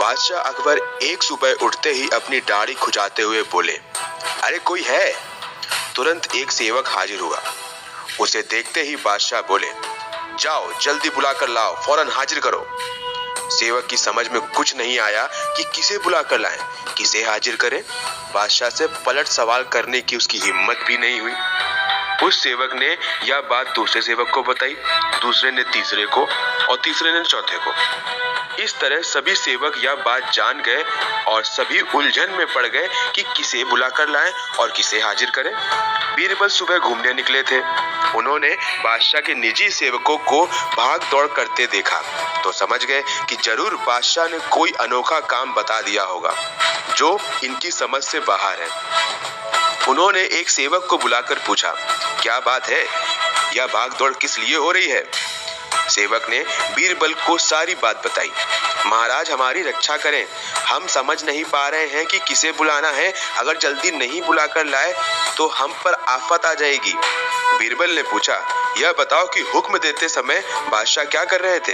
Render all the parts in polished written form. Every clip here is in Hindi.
बादशाह अकबर एक सुबह उठते ही अपनी दाढ़ी खुजाते हुए बोले, अरे कोई है? तुरंत एक सेवक हाजिर हुआ। उसे देखते ही बादशाह बोले, जाओ जल्दी बुलाकर लाओ, फौरन हाजिर करो। सेवक की समझ में कुछ नहीं आया कि किसे बुलाकर लाएं, किसे हाजिर करें। बादशाह से पलट सवाल करने की उसकी हिम्मत भी नहीं हुई। उस सेवक ने यह बात दूसरे सेवक को बताई, दूसरे ने तीसरे को और तीसरे ने चौथे को। इस तरह सभी सेवक यह बात जान गए और सभी उलझन में पड़ गए कि किसे बुलाकर लाएं और किसे हाजिर करें। बीरबल सुबह घूमने निकले थे। उन्होंने बादशाह के निजी सेवकों को भाग दौड़ करते देखा तो समझ गए कि जरूर बादशाह ने कोई अनोखा काम बता दिया होगा जो इनकी समझ से बाहर है। उन्होंने एक सेवक को बुलाकर पूछा, क्या बात है? यह भाग दौड़ किस लिए हो रही है? सेवक ने बीरबल को सारी बात बताई। महाराज हमारी रक्षा करें, हम समझ नहीं पा रहे हैं कि किसे बुलाना है। अगर जल्दी नहीं बुलाकर लाए तो हम पर आफत आ जाएगी। बीरबल ने पूछा, यह बताओ कि हुक्म देते समय बादशाह क्या कर रहे थे?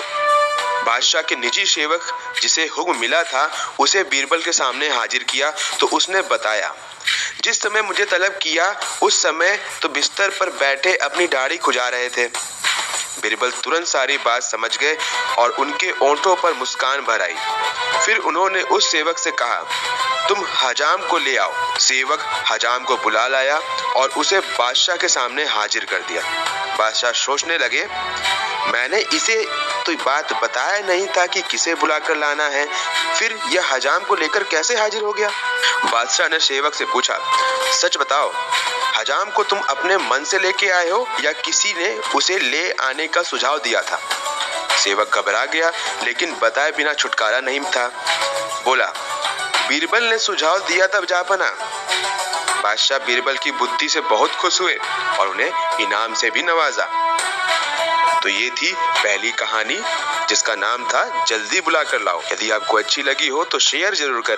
बादशाह के निजी सेवक जिसे हुक्म मिला था उसे बीरबल के सामने हाजिर किया तो उसने बताया, जिस समय मुझे तलब किया उस समय तो बिस्तर पर बैठे अपनी दाढ़ी खुजा रहे थे। बीरबल तुरंत सारी बात समझ गए और उनके ओंठों पर मुस्कान भर आई। फिर उन्होंने उस सेवक से कहा, तुम हजाम को ले आओ। सेवक हजाम को बुला लाया और उसे बादशाह के सामने हाजिर कर दिया। बादशाह सोचने लगे, मैंने इसे तो बात बताया नहीं था कि किसे बुलाकर लाना है, फिर यह हजाम को लेकर कैसे हाजिर हो गया? बादशाह ने सेवक से पूछा, सच बताओ, हजाम को तुम अपने मन से लेके आए हो या किसी ने उसे ले आने का सुझाव दिया था? सेवक घबरा गया लेकिन बताए बिना छुटकारा नहीं था। बोला, बीरबल ने सुझाव दिया तब जापना। बादशाह बीरबल की बुद्धि से बहुत खुश हुए और उन्हें इनाम से भी नवाजा। तो ये थी पहली कहानी जिसका नाम था जल्दी बुलाकर लाओ। यदि आपको अच्छी लगी हो तो शेयर जरूर करें।